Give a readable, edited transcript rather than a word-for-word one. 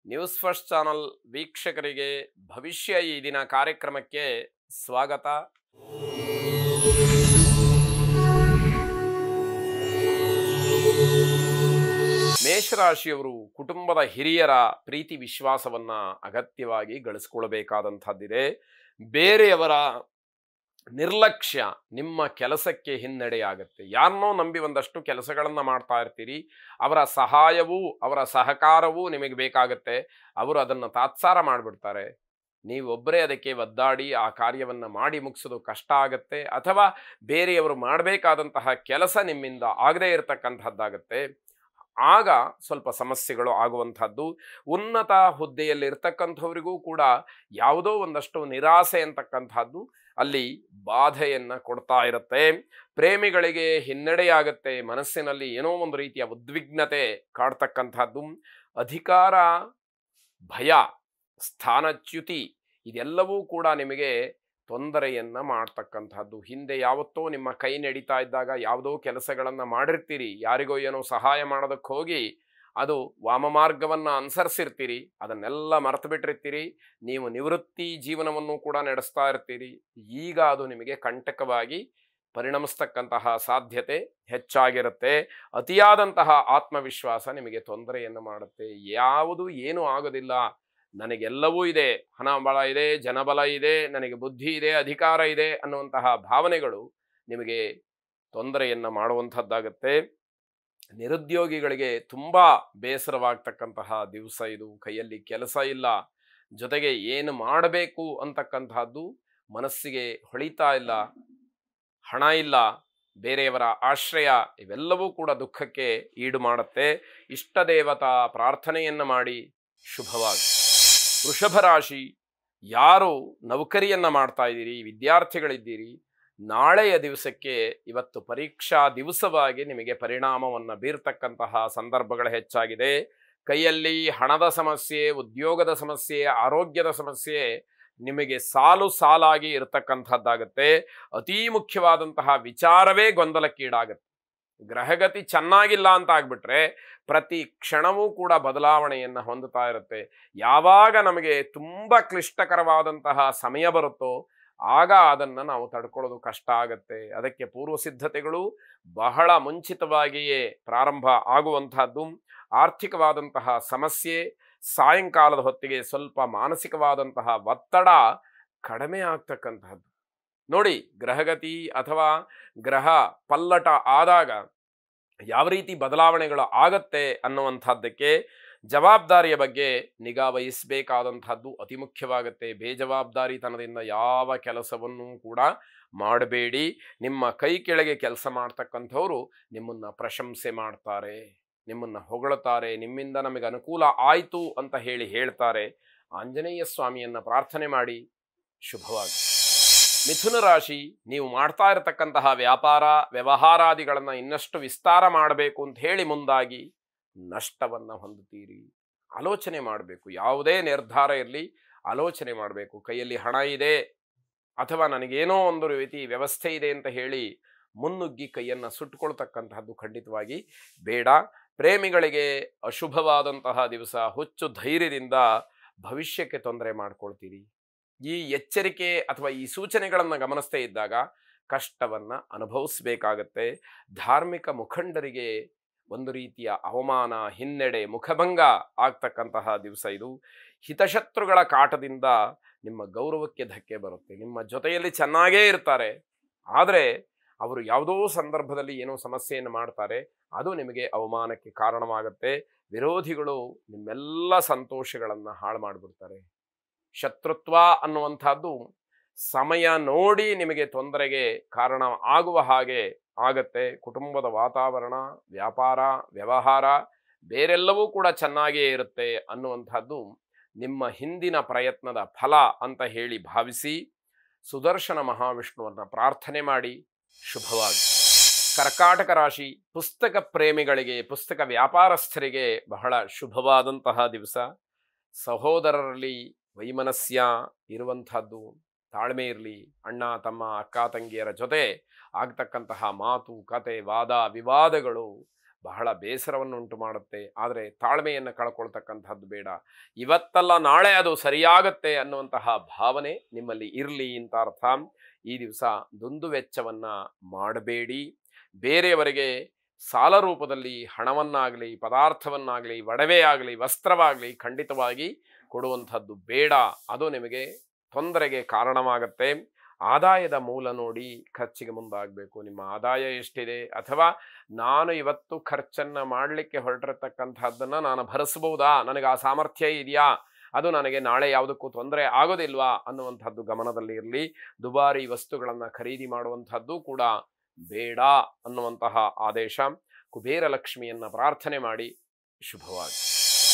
News first channel ವೀಕ್ಷಕರಿಗೆ ಭವಿಷ್ಯ ಈ ದಿನ ಕಾರ್ಯಕ್ರಮಕ್ಕೆ ಸ್ವಾಗತ. ಮೇಷರಾಶಿಯವರು ಕುಟುಂಬದ ಹಿರಿಯರ ಪ್ರೀತಿ ವಿಶ್ವಾಸವನ್ನ ಅಗತ್ಯವಾಗಿ ಗಳಿಸ್ಕೊಳ್ಬೇಕಾದಂಥದ್ದಿದೆ. ಬೇರೆಯವರ ನಿರ್ಲಕ್ಷ್ಯ ನಿಮ್ಮ ಕೆಲಸಕ್ಕೆ ಹಿನ್ನಡೆಯಾಗುತ್ತೆ. ಯಾರನ್ನೋ ನಂಬಿ ಒಂದಷ್ಟು ಕೆಲಸಗಳನ್ನು ಮಾಡ್ತಾ ಇರ್ತೀರಿ, ಅವರ ಸಹಾಯವೂ ಅವರ ಸಹಕಾರವೂ ನಿಮಗೆ ಬೇಕಾಗುತ್ತೆ. ಅವರು ಅದನ್ನು ತಾತ್ಸಾರ ಮಾಡಿಬಿಡ್ತಾರೆ. ನೀವೊಬ್ಬರೇ ಅದಕ್ಕೆ ಒದ್ದಾಡಿ ಆ ಕಾರ್ಯವನ್ನು ಮಾಡಿ ಮುಗಿಸೋದು ಕಷ್ಟ ಆಗುತ್ತೆ, ಅಥವಾ ಬೇರೆಯವರು ಮಾಡಬೇಕಾದಂತಹ ಕೆಲಸ ನಿಮ್ಮಿಂದ ಆಗದೇ ಇರತಕ್ಕಂಥದ್ದಾಗತ್ತೆ. ಆಗ ಸ್ವಲ್ಪ ಸಮಸ್ಯೆಗಳು ಆಗುವಂಥದ್ದು. ಉನ್ನತ ಹುದ್ದೆಯಲ್ಲಿ ಇರ್ತಕ್ಕಂಥವರಿಗೂ ಕೂಡ ಯಾವುದೋ ಒಂದಷ್ಟು ನಿರಾಸೆ ಅಂತಕ್ಕಂಥದ್ದು ಅಲ್ಲಿ ಬಾಧೆಯನ್ನು ಕೊಡ್ತಾ ಇರುತ್ತೆ. ಪ್ರೇಮಿಗಳಿಗೆ ಹಿನ್ನಡೆಯಾಗತ್ತೆ. ಮನಸ್ಸಿನಲ್ಲಿ ಏನೋ ಒಂದು ರೀತಿಯ ಉದ್ವಿಗ್ನತೆ ಕಾಡ್ತಕ್ಕಂಥದ್ದು. ಅಧಿಕಾರ, ಭಯ, ಸ್ಥಾನಚ್ಯುತಿ ಇದೆಲ್ಲವೂ ಕೂಡ ನಿಮಗೆ ತೊಂದರೆಯನ್ನು ಮಾಡ್ತಕ್ಕಂಥದ್ದು. ಹಿಂದೆ ಯಾವತ್ತೋ ನಿಮ್ಮ ಕೈ ನಡೀತಾ ಇದ್ದಾಗ ಯಾವುದೋ ಕೆಲಸಗಳನ್ನು ಮಾಡಿರ್ತೀರಿ, ಯಾರಿಗೋ ಏನೋ ಸಹಾಯ ಮಾಡೋದಕ್ಕೆ ಹೋಗಿ ಅದು ವಾಮಮಾರ್ಗವನ್ನು ಅನುಸರಿಸಿರ್ತೀರಿ, ಅದನ್ನೆಲ್ಲ ಮರೆತು ಬಿಟ್ಟಿರ್ತೀರಿ. ನೀವು ನಿವೃತ್ತಿ ಜೀವನವನ್ನು ಕೂಡ ನಡೆಸ್ತಾ ಇರ್ತೀರಿ. ಈಗ ಅದು ನಿಮಗೆ ಕಂಟಕವಾಗಿ ಪರಿಣಮಿಸ್ತಕ್ಕಂತಹ ಸಾಧ್ಯತೆ ಹೆಚ್ಚಾಗಿರುತ್ತೆ. ಅತಿಯಾದಂತಹ ಆತ್ಮವಿಶ್ವಾಸ ನಿಮಗೆ ತೊಂದರೆಯನ್ನು ಮಾಡುತ್ತೆ. ಯಾವುದು ಏನೂ ಆಗೋದಿಲ್ಲ, ನನಗೆಲ್ಲವೂ ಇದೆ, ಹಣ ಬಲ ಇದೆ, ಜನಬಲ ಇದೆ, ನನಗೆ ಬುದ್ಧಿ ಇದೆ, ಅಧಿಕಾರ ಇದೆ ಅನ್ನುವಂತಹ ಭಾವನೆಗಳು ನಿಮಗೆ ತೊಂದರೆಯನ್ನು ಮಾಡುವಂಥದ್ದಾಗತ್ತೆ. ನಿರುದ್ಯೋಗಿಗಳಿಗೆ ತುಂಬ ಬೇಸರವಾಗ್ತಕ್ಕಂತಹ ದಿವಸ ಇದು. ಕೈಯಲ್ಲಿ ಕೆಲಸ ಇಲ್ಲ, ಜೊತೆಗೆ ಏನು ಮಾಡಬೇಕು ಅಂತಕ್ಕಂತಹದ್ದು ಮನಸ್ಸಿಗೆ ಹೊಳಿತಾ ಇಲ್ಲ, ಹಣ ಇಲ್ಲ, ಬೇರೆಯವರ ಆಶ್ರಯ ಇವೆಲ್ಲವೂ ಕೂಡ ದುಃಖಕ್ಕೆ ಈಡು ಮಾಡುತ್ತೆ. ಇಷ್ಟ ದೇವತಾ ಪ್ರಾರ್ಥನೆಯನ್ನು ಮಾಡಿ ಶುಭವಾಗಿ. ವೃಷಭ ರಾಶಿ, ಯಾರು ನೌಕರಿಯನ್ನು ಮಾಡ್ತಾ ಇದ್ದೀರಿ, ವಿದ್ಯಾರ್ಥಿಗಳಿದ್ದೀರಿ, ನಾಳೆಯ ದಿವಸಕ್ಕೆ ಇವತ್ತು ಪರೀಕ್ಷಾ ದಿವಸವಾಗಿ ನಿಮಗೆ ಪರಿಣಾಮವನ್ನು ಬೀರ್ತಕ್ಕಂತಹ ಸಂದರ್ಭಗಳು ಹೆಚ್ಚಾಗಿದೆ. ಕೈಯಲ್ಲಿ ಹಣದ ಸಮಸ್ಯೆ, ಉದ್ಯೋಗದ ಸಮಸ್ಯೆ, ಆರೋಗ್ಯದ ಸಮಸ್ಯೆ ನಿಮಗೆ ಸಾಲು ಸಾಲಾಗಿ ಇರತಕ್ಕಂಥದ್ದಾಗತ್ತೆ. ಅತೀ ಮುಖ್ಯವಾದಂತಹ ವಿಚಾರವೇ ಗೊಂದಲಕ್ಕೀಡಾಗುತ್ತೆ. ಗ್ರಹಗತಿ ಚೆನ್ನಾಗಿಲ್ಲ ಅಂತ ಆಗ್ಬಿಟ್ರೆ ಪ್ರತಿ ಕ್ಷಣವೂ ಕೂಡ ಬದಲಾವಣೆಯನ್ನು ಹೊಂದುತ್ತಾ ಇರುತ್ತೆ. ಯಾವಾಗ ನಮಗೆ ತುಂಬ ಕ್ಲಿಷ್ಟಕರವಾದಂತಹ ಸಮಯ ಬರುತ್ತೋ ಆಗ ಅದನ್ನು ನಾವು ತಡ್ಕೊಳ್ಳೋದು ಕಷ್ಟ ಆಗುತ್ತೆ. ಅದಕ್ಕೆ ಪೂರ್ವ ಸಿದ್ಧತೆಗಳು ಬಹಳ ಮುಂಚಿತವಾಗಿಯೇ ಪ್ರಾರಂಭ ಆಗುವಂತಹದ್ದು. ಆರ್ಥಿಕವಾದಂತಹ ಸಮಸ್ಯೆ, ಸಾಯಂಕಾಲದ ಹೊತ್ತಿಗೆ ಸ್ವಲ್ಪ ಮಾನಸಿಕವಾದಂತಹ ಒತ್ತಡ ಕಡಿಮೆ ಆಗ್ತಕ್ಕಂತಹದ್ದು. ನೋಡಿ, ಗ್ರಹಗತಿ ಅಥವಾ ಗ್ರಹ ಪಲ್ಲಟ ಆದಾಗ ಯಾವ ರೀತಿ ಬದಲಾವಣೆಗಳು ಆಗತ್ತೆ ಅನ್ನುವಂಥದ್ದಕ್ಕೆ ಜವಾಬ್ದಾರಿಯ ಬಗ್ಗೆ ನಿಗಾ ವಹಿಸಬೇಕಾದಂಥದ್ದು ಅತಿ ಮುಖ್ಯವಾಗುತ್ತೆ. ಬೇಜವಾಬ್ದಾರಿತನದಿಂದ ಯಾವ ಕೆಲಸವನ್ನೂ ಕೂಡ ಮಾಡಬೇಡಿ. ನಿಮ್ಮ ಕೈ ಕೆಳಗೆ ಕೆಲಸ ಮಾಡ್ತಕ್ಕಂಥವ್ರು ನಿಮ್ಮನ್ನು ಪ್ರಶಂಸೆ ಮಾಡ್ತಾರೆ, ನಿಮ್ಮನ್ನು ಹೊಗಳುತ್ತಾರೆ, ನಿಮ್ಮಿಂದ ನಮಗೆ ಅನುಕೂಲ ಆಯಿತು ಅಂತ ಹೇಳ್ತಾರೆ. ಆಂಜನೇಯ ಸ್ವಾಮಿಯನ್ನು ಪ್ರಾರ್ಥನೆ ಮಾಡಿ ಶುಭವಾಗಿ. ಮಿಥುನ ರಾಶಿ, ನೀವು ಮಾಡ್ತಾ ಇರತಕ್ಕಂತಹ ವ್ಯಾಪಾರ ವ್ಯವಹಾರಾದಿಗಳನ್ನು ಇನ್ನಷ್ಟು ವಿಸ್ತಾರ ಮಾಡಬೇಕು ಅಂತ ಹೇಳಿ ಮುಂದಾಗಿ ನಷ್ಟವನ್ನು ಹೊಂದುತ್ತೀರಿ. ಆಲೋಚನೆ ಮಾಡಬೇಕು. ಯಾವುದೇ ನಿರ್ಧಾರ ಇರಲಿ ಆಲೋಚನೆ ಮಾಡಬೇಕು. ಕೈಯಲ್ಲಿ ಹಣ ಇದೆ ಅಥವಾ ನನಗೇನೋ ಒಂದು ರೀತಿ ವ್ಯವಸ್ಥೆ ಇದೆ ಅಂತ ಹೇಳಿ ಮುನ್ನುಗ್ಗಿ ಕೈಯನ್ನು ಸುಟ್ಟುಕೊಳ್ತಕ್ಕಂತಹದ್ದು ಖಂಡಿತವಾಗಿ ಬೇಡ. ಪ್ರೇಮಿಗಳಿಗೆ ಅಶುಭವಾದಂತಹ ದಿವಸ. ಹುಚ್ಚು ಧೈರ್ಯದಿಂದ ಭವಿಷ್ಯಕ್ಕೆ ತೊಂದರೆ ಮಾಡ್ಕೊಳ್ತೀರಿ. ಈ ಎಚ್ಚರಿಕೆ ಅಥವಾ ಈ ಸೂಚನೆಗಳನ್ನು ಗಮನಿಸ್ತೇ ಇದ್ದಾಗ ಕಷ್ಟವನ್ನು ಅನುಭವಿಸಬೇಕಾಗತ್ತೆ. ಧಾರ್ಮಿಕ ಮುಖಂಡರಿಗೆ ಒಂದು ರೀತಿಯ ಅವಮಾನ, ಹಿನ್ನಡೆ, ಮುಖಭಂಗ ಆಗ್ತಕ್ಕಂತಹ ದಿವಸ ಇದು. ಹಿತಶತ್ರುಗಳ ಕಾಟದಿಂದ ನಿಮ್ಮ ಗೌರವಕ್ಕೆ ಧಕ್ಕೆ ಬರುತ್ತೆ. ನಿಮ್ಮ ಜೊತೆಯಲ್ಲಿ ಚೆನ್ನಾಗೇ ಇರ್ತಾರೆ, ಆದರೆ ಅವರು ಯಾವುದೋ ಸಂದರ್ಭದಲ್ಲಿ ಏನೋ ಸಮಸ್ಯೆಯನ್ನು ಮಾಡ್ತಾರೆ, ಅದು ನಿಮಗೆ ಅವಮಾನಕ್ಕೆ ಕಾರಣವಾಗುತ್ತೆ. ವಿರೋಧಿಗಳು ನಿಮ್ಮೆಲ್ಲ ಸಂತೋಷಗಳನ್ನು ಹಾಳು ಮಾಡಿಬಿಡ್ತಾರೆ. ಶತ್ರುತ್ವ ಅನ್ನುವಂಥದ್ದು ಸಮಯ ನೋಡಿ ನಿಮಗೆ ತೊಂದರೆಗೆ ಕಾರಣ ಆಗುವ ಹಾಗೆ ಆಗತ್ತೆ. ಕುಟುಂಬದ ವಾತಾವರಣ, ವ್ಯಾಪಾರ ವ್ಯವಹಾರ ಬೇರೆಲ್ಲವೂ ಕೂಡ ಚೆನ್ನಾಗಿಯೇ ಇರುತ್ತೆ ಅನ್ನುವಂಥದ್ದು ನಿಮ್ಮ ಹಿಂದಿನ ಪ್ರಯತ್ನದ ಫಲ ಅಂತ ಹೇಳಿ ಭಾವಿಸಿ ಸುದರ್ಶನ ಮಹಾವಿಷ್ಣುವನ್ನು ಪ್ರಾರ್ಥನೆ ಮಾಡಿ ಶುಭವಾಗಿ. ಕರ್ಕಾಟಕ ರಾಶಿ, ಪುಸ್ತಕ ಪ್ರೇಮಿಗಳಿಗೆ, ಪುಸ್ತಕ ವ್ಯಾಪಾರಸ್ಥರಿಗೆ ಬಹಳ ಶುಭವಾದಂತಹ ದಿವಸ. ಸಹೋದರರಲ್ಲಿ ವೈಮನಸ್ಯ ಇರುವಂಥದ್ದು, ತಾಳ್ಮೆ ಇರಲಿ. ಅಣ್ಣ ತಮ್ಮ, ಅಕ್ಕ ತಂಗಿಯರ ಜೊತೆ ಆಗ್ತಕ್ಕಂತಹ ಮಾತು ಕತೆ, ವಾದ ವಿವಾದಗಳು ಬಹಳ ಬೇಸರವನ್ನುಂಟು ಮಾಡುತ್ತೆ. ಆದರೆ ತಾಳ್ಮೆಯನ್ನು ಕಳ್ಕೊಳ್ತಕ್ಕಂಥದ್ದು ಬೇಡ. ಇವತ್ತಲ್ಲ ನಾಳೆ ಅದು ಸರಿಯಾಗತ್ತೆ ಅನ್ನುವಂತಹ ಭಾವನೆ ನಿಮ್ಮಲ್ಲಿ ಇರಲಿ ಅಂತ ಅರ್ಥ. ಈ ದಿವಸ ದುಂದು ವೆಚ್ಚವನ್ನು ಮಾಡಬೇಡಿ. ಬೇರೆಯವರಿಗೆ ಸಾಲ ರೂಪದಲ್ಲಿ ಹಣವನ್ನಾಗಲಿ, ಪದಾರ್ಥವನ್ನಾಗಲಿ, ಒಡವೆ ಆಗಲಿ, ವಸ್ತ್ರವಾಗಲಿ ಖಂಡಿತವಾಗಿ ಕೊಡುವಂಥದ್ದು ಬೇಡ. ಅದು ನಿಮಗೆ ತೊಂದರೆಗೆ ಕಾರಣವಾಗತ್ತೆ. ಆದಾಯದ ಮೂಲ ನೋಡಿ ಖರ್ಚಿಗೆ ಮುಂದಾಗಬೇಕು. ನಿಮ್ಮ ಆದಾಯ ಎಷ್ಟಿದೆ, ಅಥವಾ ನಾನು ಇವತ್ತು ಖರ್ಚನ್ನು ಮಾಡಲಿಕ್ಕೆ ಹೊರಟಿರತಕ್ಕಂಥದ್ದನ್ನು ನಾನು ಭರಿಸಬಹುದಾ, ನನಗೆ ಆ ಸಾಮರ್ಥ್ಯ ಇದೆಯಾ, ಅದು ನನಗೆ ನಾಳೆ ಯಾವುದಕ್ಕೂ ತೊಂದರೆ ಆಗೋದಿಲ್ವಾ ಅನ್ನುವಂಥದ್ದು ಗಮನದಲ್ಲಿ ಇರಲಿ. ದುಬಾರಿ ವಸ್ತುಗಳನ್ನು ಖರೀದಿ ಮಾಡುವಂಥದ್ದು ಕೂಡ ಬೇಡ ಅನ್ನುವಂತಹ ಆದೇಶ. ಕುಬೇರ ಲಕ್ಷ್ಮಿಯನ್ನು ಪ್ರಾರ್ಥನೆ ಮಾಡಿ. ಶುಭವಾಗಿ.